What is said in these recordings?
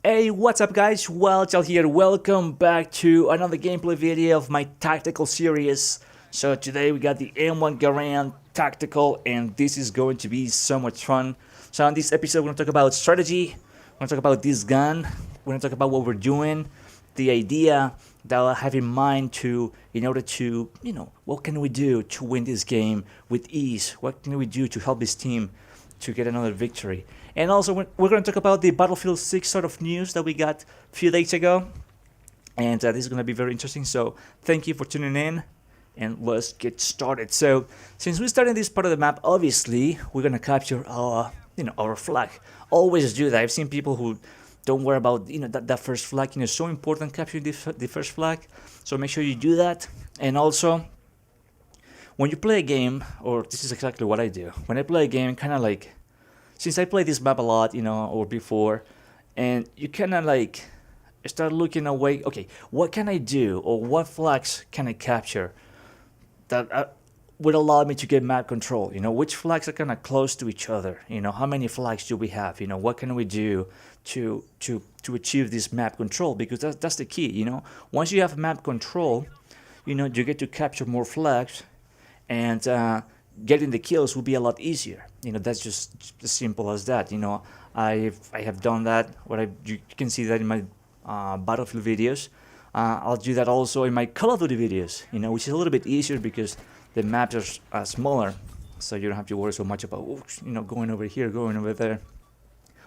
Hey, what's up guys? Well, Chal here. Welcome back to another gameplay video of my tactical series. So today we got the M1 Garand tactical and this is going to be so much fun. So on this episode we're going to talk about strategy, we're going to talk about this gun, we're going to talk about what we're doing, the idea that I have in mind in order to, what can we do to win this game with ease? What can we do to help this team to get another victory? And also, we're going to talk about the Battlefield 6 sort of news that we got a few days ago. And this is going to be very interesting. So thank you for tuning in. And let's get started. So since we started this part of the map, obviously, we're going to capture our flag. Always do that. I've seen people who don't worry about that first flag. It's so important capturing the first flag. So make sure you do that. And also, when you play a game, or this is exactly what I do. When I play a game, kind of like, since I play this map a lot, or before, and you kind of like start looking away, okay, what can I do, or what flags can I capture that would allow me to get map control? Which flags are kind of close to each other? How many flags do we have? What can we do to achieve this map control? Because that's the key. Once you have map control, you get to capture more flags, and getting the kills will be a lot easier. That's just as simple as that. I have done that. You can see that in my Battlefield videos. I'll do that also in my Call of Duty videos. Which is a little bit easier because the maps are smaller, so you don't have to worry so much about going over here, going over there.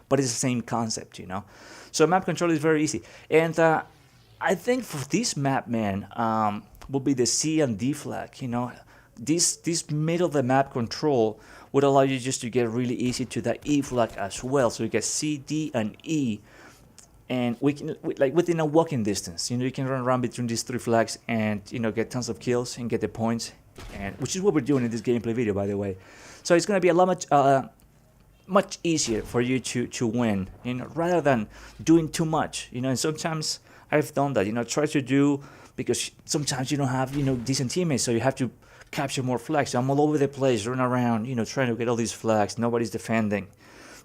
But it's the same concept. So map control is very easy, and I think for this map, man, will be the C and D flag. This middle of the map control would allow you just to get really easy to the E flag as well. So you get C, D, and E, and we can like within a walking distance. You can run around between these three flags and get tons of kills and get the points, and which is what we're doing in this gameplay video, by the way. So it's gonna be a lot much easier for you to win, rather than doing too much. And sometimes I've done that. Try to do, because sometimes you don't have decent teammates, so you have to capture more flags. I'm all over the place, running around, trying to get all these flags. Nobody's defending.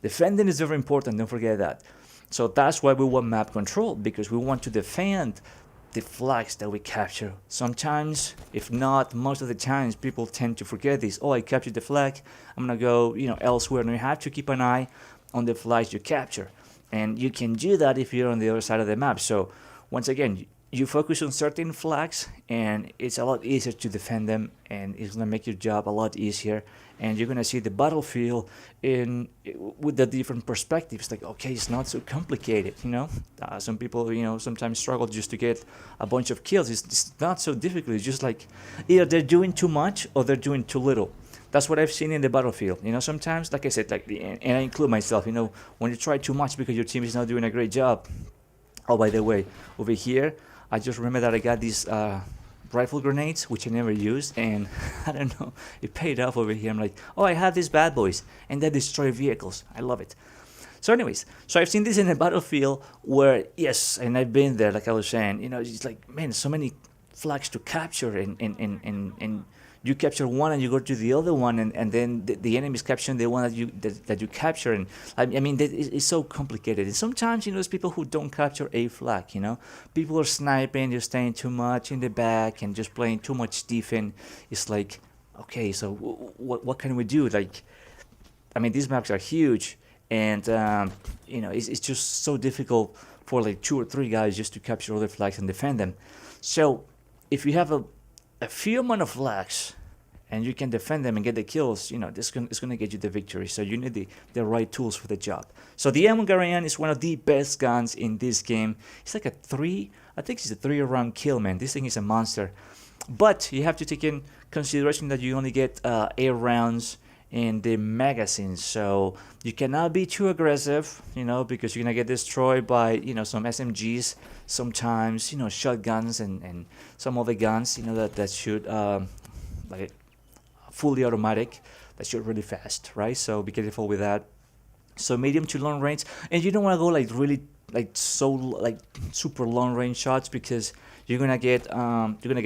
Defending is very important, don't forget that. So that's why we want map control, because we want to defend the flags that we capture. Sometimes, if not most of the times, people tend to forget this. Oh, I captured the flag, I'm gonna go elsewhere. And you have to keep an eye on the flags you capture, and you can do that if you're on the other side of the map. So once again, you focus on certain flags, and it's a lot easier to defend them, and it's gonna make your job a lot easier. And you're gonna see the battlefield with the different perspectives. Like, okay, it's not so complicated. Some people sometimes struggle just to get a bunch of kills. It's not so difficult. It's just like either they're doing too much or they're doing too little. That's what I've seen in the battlefield. Sometimes, like I said, and I include myself. When you try too much because your team is not doing a great job. Oh, by the way, over here, I just remember that I got these rifle grenades, which I never used, and I don't know, it paid off over here. I'm like, oh, I have these bad boys, and they destroy vehicles. I love it. So anyways, I've seen this in a battlefield where, yes, and I've been there, like I was saying, it's like, man, so many flags to capture, and you capture one and you go to the other one, and then the enemy is capturing the one that you capture, and I mean it's so complicated. And sometimes there's people who don't capture a flag. People are sniping, they're staying too much in the back and just playing too much defense. It's like, okay, so what can we do? Like, I mean, these maps are huge, and it's just so difficult for like 2 or 3 guys just to capture other flags and defend them. So if you have a few amount of flags and you can defend them and get the kills, it's going to get you the victory. So you need the right tools for the job. So the M1 Garand is one of the best guns in this game. It's like I think it's a 3-round kill, man. This thing is a monster. But you have to take in consideration that you only get 8 rounds in the magazine, so you cannot be too aggressive, because you're gonna get destroyed by some SMGs, sometimes shotguns and some other guns that shoot like fully automatic, that shoot really fast, right? So be careful with that. So medium to long range, and you don't want to go like really super long range shots, because you're gonna get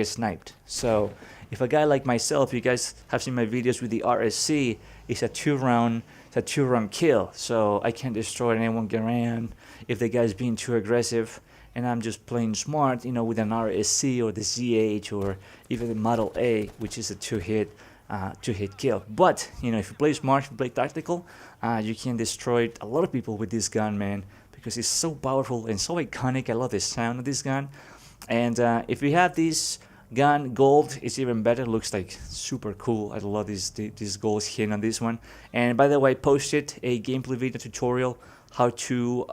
sniped. So if a guy like myself, you guys have seen my videos with the RSC, it's a 2-round it's a two-run kill, so I can't destroy an M1 Garand if the guy's being too aggressive, and I'm just playing smart, with an RSC or the ZH or even the Model A, which is a two-hit kill. But if you play smart, if you play tactical, you can destroy a lot of people with this gun, man, because it's so powerful and so iconic. I love the sound of this gun, and if you have this gun gold, it's even better. Looks like super cool. I love this gold skin on this one. And by the way, I posted a gameplay video tutorial how to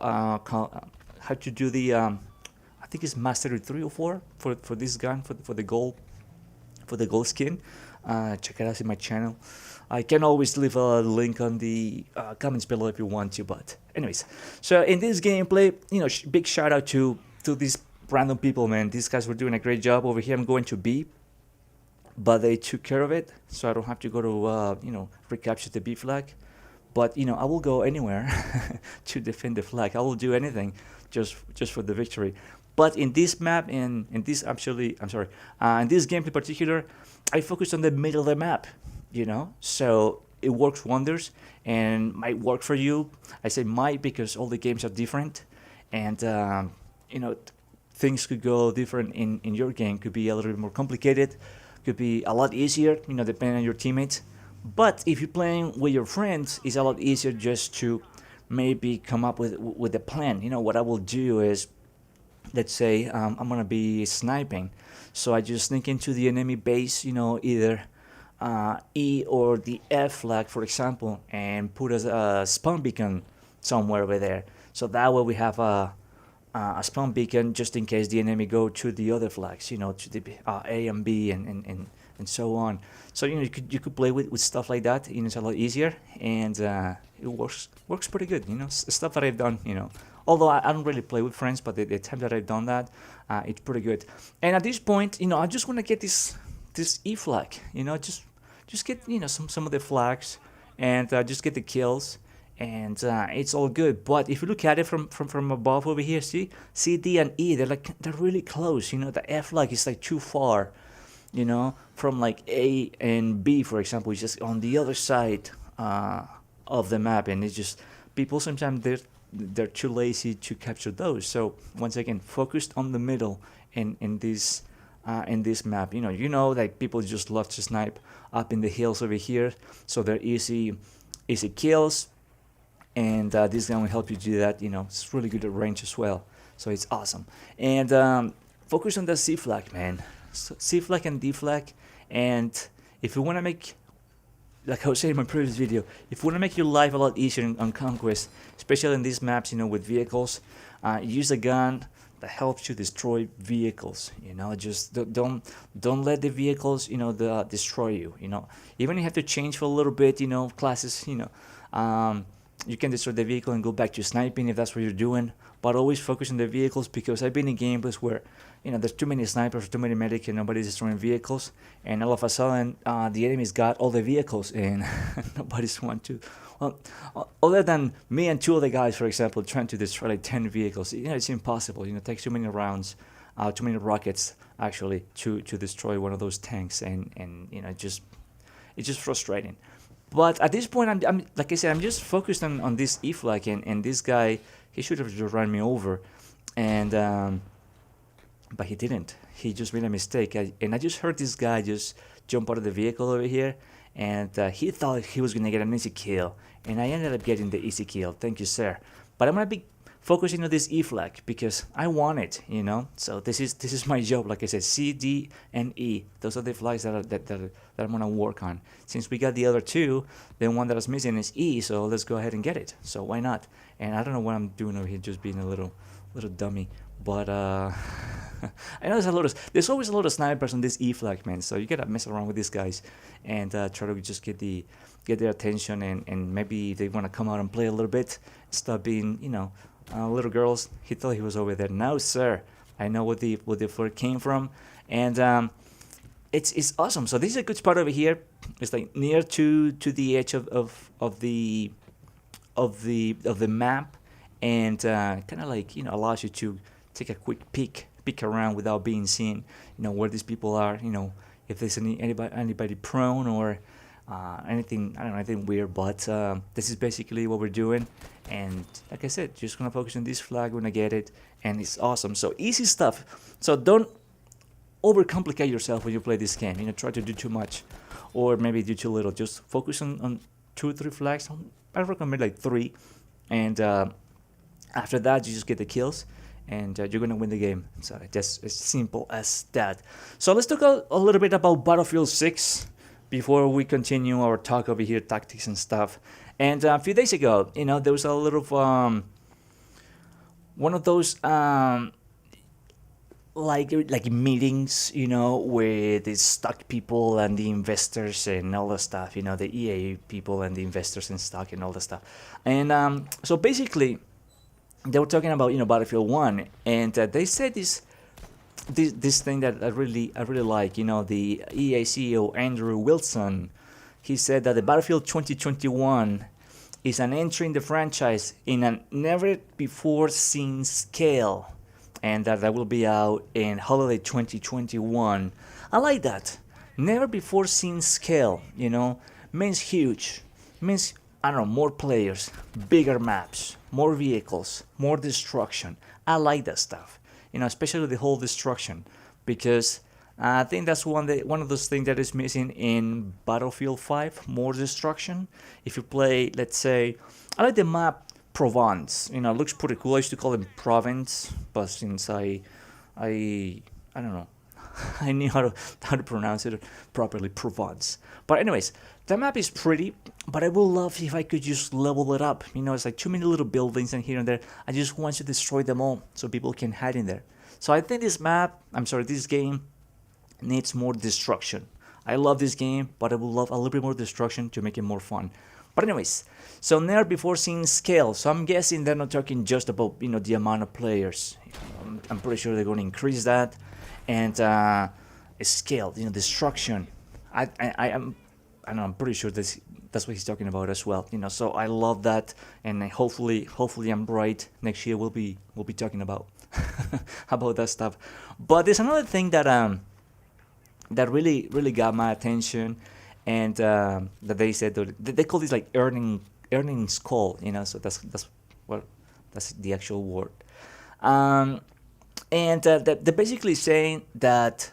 do the I think it's Mastery 3 or 4 for this gun for the gold skin. Check it out in my channel. I can always leave a link on the comments below if you want to. But anyways, so in this gameplay, big shout out to these random people, man. These guys were doing a great job over here. I'm going to B, but they took care of it, so I don't have to go to recapture the B flag. But I will go anywhere to defend the flag. I will do anything just for the victory. But in this map, in this in this game in particular, I focused on the middle of the map. So it works wonders and might work for you. I say might because all the games are different, and things could go different in your game. Could be a little bit more complicated, could be a lot easier, depending on your teammates. But if you're playing with your friends, it's a lot easier just to maybe come up with a plan. What I will do is, let's say I'm gonna be sniping, so I just sneak into the enemy base, either E or the F flag, for example, and put a spawn beacon somewhere over there. So that way we have a spawn beacon just in case the enemy go to the other flags, to the A and B and so on. So you could play with stuff like that. It's a lot easier, and it works pretty good. Stuff that I've done. Although I don't really play with friends, but the time that I've done that, it's pretty good. And at this point, I just want to get this E flag. Just get some of the flags, and just get the kills. And it's all good. But if you look at it from above over here, see D and E, they're really close. The F flag is like too far, from like A and B, for example, it's just on the other side of the map, and it's just people sometimes they're too lazy to capture those. So once again, focused on the middle in this map. Like people just love to snipe up in the hills over here, so they're easy kills. And this gun will help you do that. It's really good at range as well, so it's awesome. And focus on the C flag, man. So C flag and D flag. And if you want to make, like I was saying in my previous video, if you want to make your life a lot easier on Conquest, especially in these maps, with vehicles, use a gun that helps you destroy vehicles. Just don't let the vehicles destroy you. Even if you have to change for a little bit, classes, you can destroy the vehicle and go back to sniping if that's what you're doing, but always focus on the vehicles, because I've been in gameplays where there's too many snipers, too many medics, and nobody's destroying vehicles, and all of a sudden the enemy's got all the vehicles and nobody's want to. Well, other than me and two other guys, for example, trying to destroy like 10 vehicles, it's impossible. It takes too many rounds, too many rockets actually to destroy one of those tanks, and it's just frustrating. But at this point, I'm like I said, I'm just focused on this E flag, and this guy, he should have just run me over, and but he didn't. He just made a mistake, and I just heard this guy just jump out of the vehicle over here, and he thought he was gonna get an easy kill, and I ended up getting the easy kill. Thank you, sir. But I'm gonna be focusing on this E flag because I want it, So this is my job. Like I said, C, D, and E. Those are the flags that I'm gonna work on. Since we got the other two, the one that is missing is E. So let's go ahead and get it. So why not? And I don't know what I'm doing over here, just being a little dummy. But I know there's always a lot of snipers on this E flag, man. So you gotta mess around with these guys and try to just get their attention, and maybe they wanna come out and play a little bit. Stop being, little girls. He thought he was over there. No, sir. I know what the flirt came from, and it's awesome. So this is a good spot over here. It's like near to the edge of the map, and kind of like allows you to take a quick peek around without being seen. Where these people are. If there's anybody prone, or anything, I don't know, anything weird, but this is basically what we're doing. And like I said, just gonna focus on this flag when I get it, and it's awesome. So easy stuff. So don't overcomplicate yourself when you play this game. Try to do too much, or maybe do too little. Just focus on 2 or 3 flags. I recommend like 3, and after that you just get the kills, and you're gonna win the game. So just as simple as that. So let's talk a little bit about Battlefield 6 before we continue our talk over here, tactics and stuff. And a few days ago, there was a little one of those like meetings, with the stock people and the investors and all the stuff, the EA people and the investors in stock and all the stuff. And so basically, they were talking about Battlefield 1, and they said this thing that I really like. The EA CEO Andrew Wilson, he said that the Battlefield 2021 is an entry in the franchise in a never before seen scale, and that will be out in holiday 2021. I like that. Never before seen scale, means huge. Means, I don't know, more players, bigger maps, more vehicles, more destruction. I like that stuff. Especially the whole destruction, because I think that's one of those things that is missing in Battlefield 5, more destruction. If you play, let's say, I like the map Provence. It looks pretty cool. I used to call it Province, but since I don't know, I knew how to pronounce it properly, Provence. But anyways, the map is pretty, but I would love if I could just level it up. It's like too many little buildings and here and there. I just want to destroy them all so people can hide in there. So I think this game needs more destruction. I love this game, but I would love a little bit more destruction to make it more fun. But anyways, so never before seen scale. So I'm guessing they're not talking just about the amount of players. I'm pretty sure they're going to increase that, and scale, destruction. I'm pretty sure that's what he's talking about as well. So I love that, and hopefully I'm right. Next year we'll be talking about about that stuff. But there's another thing that really got my attention, and that they said that they call this like earnings call. So that's the actual word. And they're basically saying that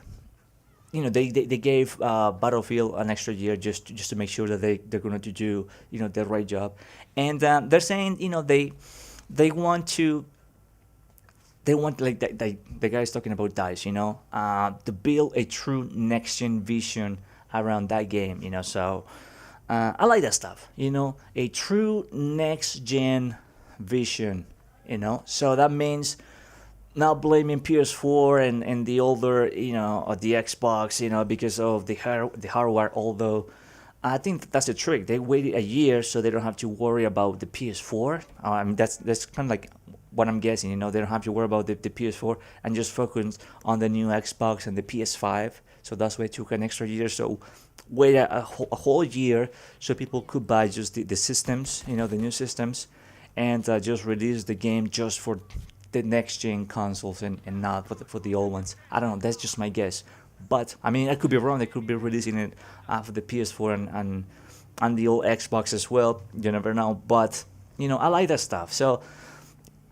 they gave Battlefield an extra year just to make sure that they're going to do the right job, and they're saying they want like the guy's talking about DICE, to build a true next gen vision around that game, so I like that stuff, a true next gen vision, so that means not blaming PS4 and the older, or the Xbox, because of the hardware. Although I think that's the trick. They waited a year so they don't have to worry about the PS4. I mean, that's kind of like what I'm guessing. They don't have to worry about the PS4 and just focus on the new Xbox and the PS5. So that's why it took an extra year. So wait a whole year so people could buy just the systems, the new systems, and just release the game just for the next gen consoles and not for the old ones. I don't know, that's just my guess, but I mean, I could be wrong. They could be releasing it for the PS4 and the old Xbox as well. You never know, but I like that stuff. So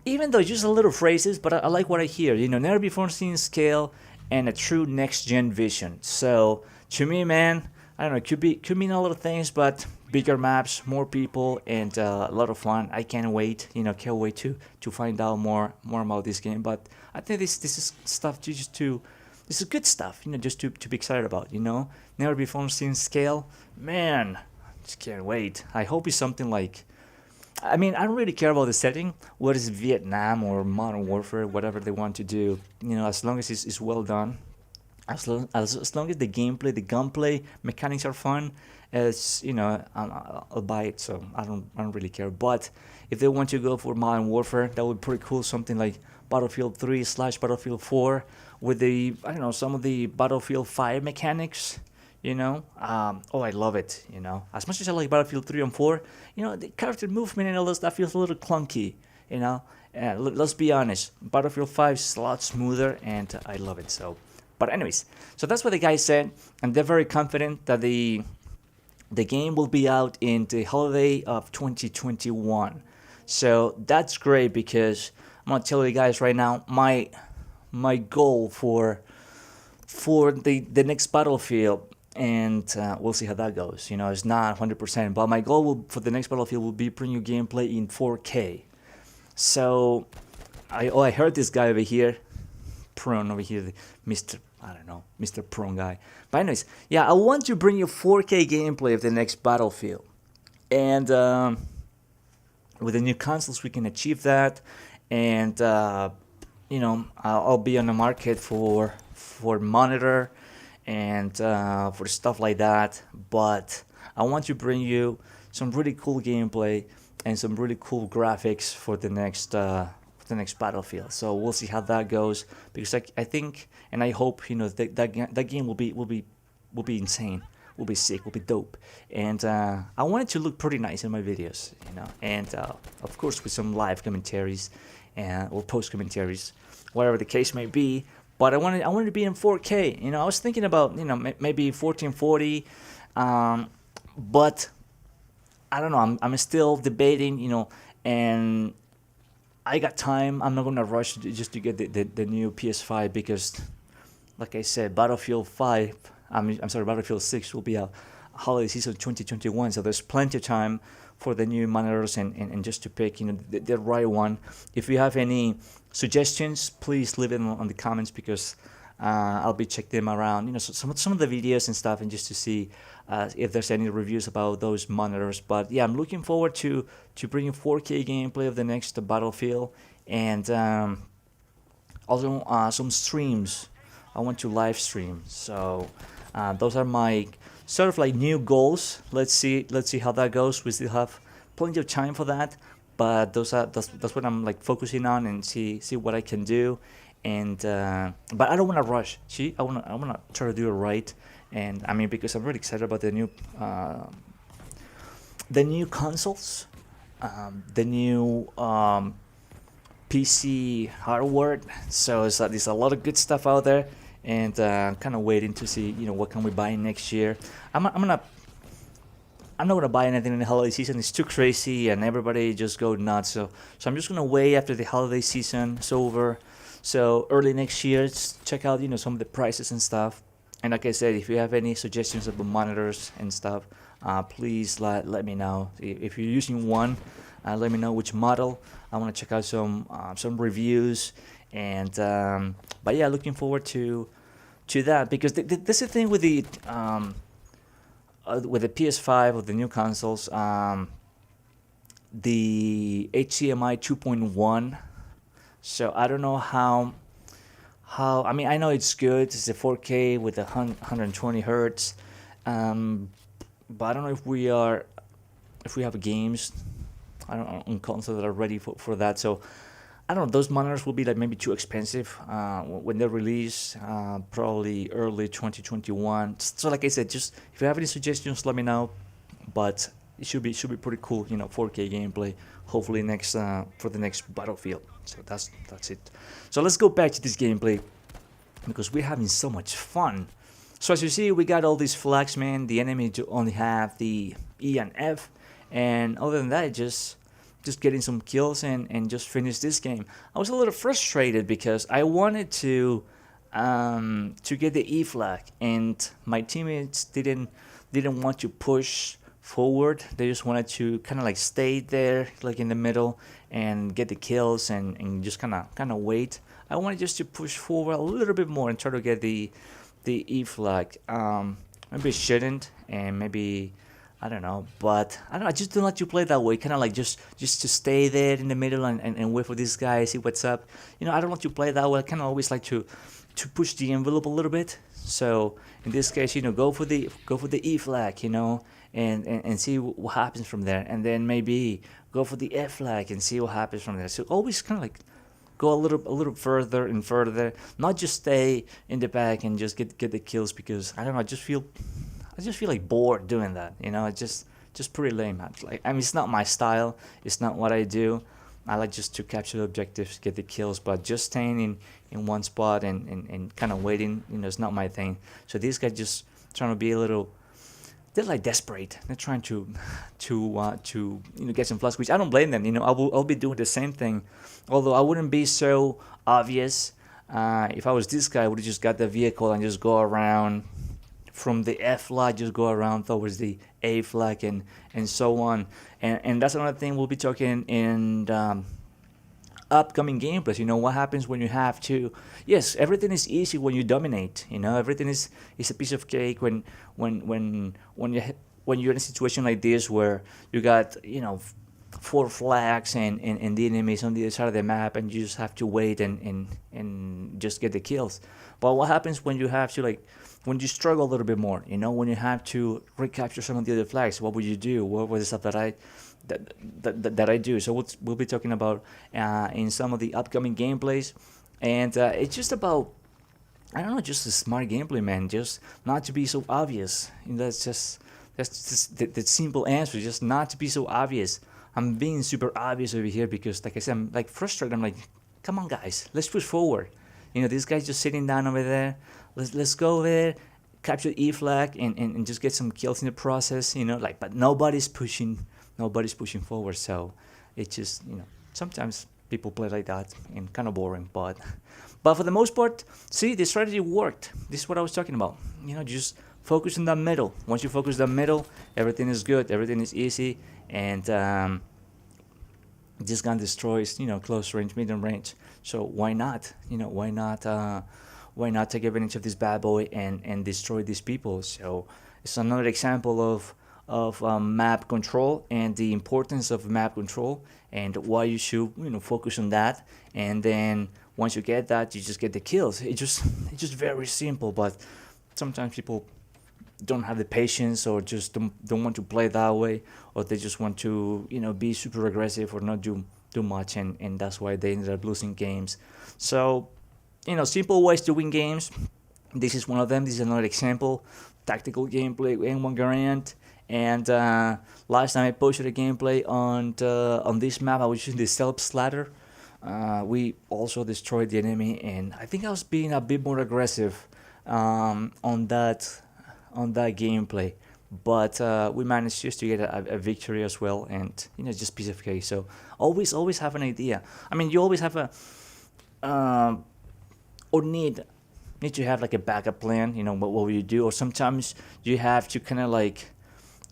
even though just a little phrases, but I like what I hear. Never before seen scale and a true next gen vision. So to me, man, I don't know, it could mean a lot of things, but bigger maps, more people, and a lot of fun. I can't wait, can't wait to find out more about this game. But I think this is stuff this is good stuff, just to be excited about, Never before seen scale, man, just can't wait. I hope it's something like, I mean, I don't really care about the setting, whether it's Vietnam or Modern Warfare, whatever they want to do, as long as it's well done. As long as the gameplay, the gunplay mechanics are fun, I'll buy it. So I don't really care. But if they want to go for Modern Warfare, that would be pretty cool. Something like Battlefield 3 / Battlefield 4 with some of the Battlefield 5 mechanics. I love it. As much as I like Battlefield 3 and 4, the character movement and all that stuff feels a little clunky. Let's be honest. Battlefield 5 is a lot smoother, and I love it. So. But anyways, so that's what the guy said, and they're very confident that the The game will be out in the holiday of 2021. So that's great because I'm gonna tell you guys right now my goal for the next Battlefield, and we'll see how that goes. You know, it's not 100%, but my goal for the next Battlefield will be bring you gameplay in 4K. So I heard this guy over here, Prone over here, Mr. I don't know, Mr. Prone guy. But anyways, yeah, I want to bring you 4K gameplay of the next Battlefield, and with the new consoles we can achieve that, and you know, I'll be on the market for monitor and for stuff like that. But I want to bring you some really cool gameplay and some really cool graphics for the next Battlefield. So we'll see how that goes, because I think and I hope, you know, that game will be insane, will be sick, will be dope, and I want it to look pretty nice in my videos, you know, and of course with some live commentaries and or post commentaries, whatever the case may be. But I wanted to be in 4K. You know, I was thinking about, you know, maybe 1440, but I don't know. I'm still debating, you know, and I got time. I'm not gonna rush just to get the new PS5 because, like I said, Battlefield 5. I'm sorry, Battlefield 6 will be a holiday season 2021. So there's plenty of time for the new monitors and just to pick, you know, the right one. If you have any suggestions, please leave it on the comments, because I'll be checking them around, you know, so some of the videos and stuff, and just to see if there's any reviews about those monitors. But yeah, I'm looking forward to bringing 4K gameplay of the next Battlefield, and also some streams. I want to live stream. So those are my sort of like new goals. Let's see how that goes. We still have plenty of time for that, but that's what I'm like focusing on, and see what I can do. And but I don't want to rush. See, I want to try to do it right. And I mean, because I'm really excited about the new consoles, the new PC hardware. So there's a lot of good stuff out there, and kind of waiting to see, you know, what can we buy next year. I'm not gonna buy anything in the holiday season. It's too crazy, and everybody just go nuts. So I'm just gonna wait after the holiday season is over. So early next year, check out, you know, some of the prices and stuff. And like I said, if you have any suggestions about monitors and stuff, please let me know. If you're using one, let me know which model. I want to check out some reviews, and but yeah, looking forward to that, because this is the thing with the PS5 or the new consoles, the HDMI 2.1. So I don't know how I mean, I know it's good. It's a 4K with 120 hertz, but I don't know if we have games, I don't know, on consoles that are ready for that. So I don't know. Those monitors will be like maybe too expensive when they're released, probably early 2021. So like I said, just if you have any suggestions, let me know. But it should be pretty cool, you know, 4K gameplay. Hopefully for the next Battlefield. So that's it. So let's go back to this gameplay, because we're having so much fun. So as you see, we got all these flags, man. The enemy only have the E and F, and other than that, just getting some kills and just finish this game. I was a little frustrated because I wanted to get the E flag, and my teammates didn't want to push forward. They just wanted to kind of like stay there, like in the middle, and get the kills and just kind of wait. I wanted just to push forward a little bit more and try to get the E flag. Maybe I shouldn't, and maybe I don't know, but I don't know. I just don't like to play that way. Kind of like just to stay there in the middle and wait for this guy, see what's up. You know, I don't like to play that way. I kind of always like to push the envelope a little bit. So in this case, you know, go for the E flag, you know, and see what happens from there, and then maybe go for the F flag and see what happens from there. So always kind of like go a little further and further, not just stay in the back and just get the kills, because I don't know, I just feel like bored doing that, you know. It's just pretty lame. Like, I mean, it's not my style, it's not what I do. I like just to capture the objectives, get the kills, but just staying in one spot and kind of waiting, you know, it's not my thing. So this guy just trying to be a little they're like desperate. They're trying to get some flags, which I don't blame them. I'll be doing the same thing, although I wouldn't be so obvious. If I was this guy, I would have just got the vehicle and just go around from the F flag, just go around towards the A flag and so on. And that's another thing we'll be talking in upcoming gameplays. What happens when you have to. Yes, everything is easy when you dominate. Everything is a piece of cake when you're in a situation like this where you got 4 flags and the enemies on the other side of the map, and you just have to wait and just get the kills. But what happens when you have to, when you struggle a little bit more, when you have to recapture some of the other flags? What would you do? What was the stuff that I do? So we'll be talking about in some of the upcoming gameplays, and it's just about, I don't know, just a smart gameplay, man. Just not to be so obvious. That's just the simple answer. Just not to be so obvious. I'm being super obvious over here because, like I said, I'm frustrated. I'm like, come on, guys, let's push forward. This guy's just sitting down over there. Let's go there, capture E flag, and just get some kills in the process. But nobody's pushing forward. So it's just, sometimes people play like that and kind of boring. But for the most part, see, the strategy worked. This is what I was talking about. Just focus in the middle. Once you focus the middle, everything is good. Everything is easy. And this gun destroys, close range, medium range. So why not? Why not take advantage of this bad boy and destroy these people? So it's another example of map control and the importance of map control and why you should focus on that. And then once you get that, you just get the kills. It's just very simple, but sometimes people don't have the patience or just don't want to play that way, or they just want to be super aggressive or not do much, and that's why they ended up losing games. So simple ways to win games. This is one of them. This is another example. Tactical gameplay, M1 Garand. And last time I posted a gameplay on this map, I was using the stealth ladder. We also destroyed the enemy, and I think I was being a bit more aggressive on that gameplay, but we managed just to get a victory as well, and just piece of cake. So always have an idea. I mean, you always have or need to have a backup plan. What will you do? Or sometimes you have to kind of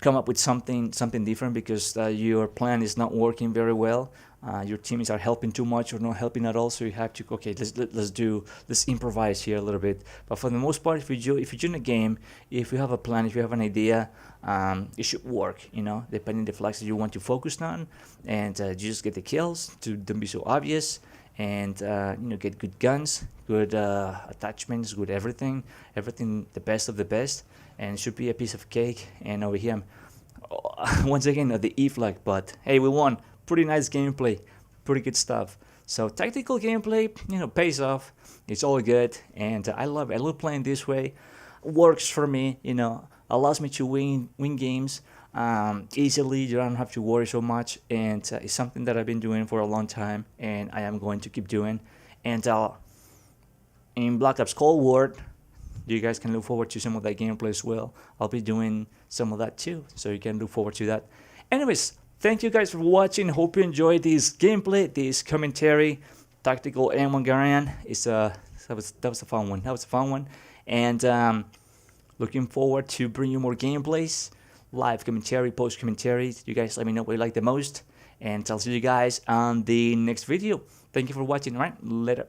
come up with something different because your plan is not working very well. Your teammates are helping too much or not helping at all, so you have to, okay, let's improvise here a little bit. But for the most part, if you're in a game, if you have a plan, if you have an idea, it should work, depending on the flags that you want to focus on, and you just get the kills. Don't be so obvious, and get good guns, good attachments, good everything the best of the best, and it should be a piece of cake. And over here, once again at the E flag, but hey, we won. Pretty nice gameplay, pretty good stuff. So tactical gameplay, pays off. It's all good, and I love it. I love playing this way. Works for me, allows me to win games easily. You don't have to worry so much, and it's something that I've been doing for a long time, and I am going to keep doing. And in Black Ops Cold War, you guys can look forward to some of that gameplay as well. I'll be doing some of that too, so you can look forward to that. Anyways, thank you guys for watching. Hope you enjoyed this gameplay, this commentary, tactical M1 Garand. That was a fun one. That was a fun one, and looking forward to bring you more gameplays, live commentary, post commentary. You guys let me know what you like the most, and I'll see you guys on the next video. Thank you for watching. All right, later.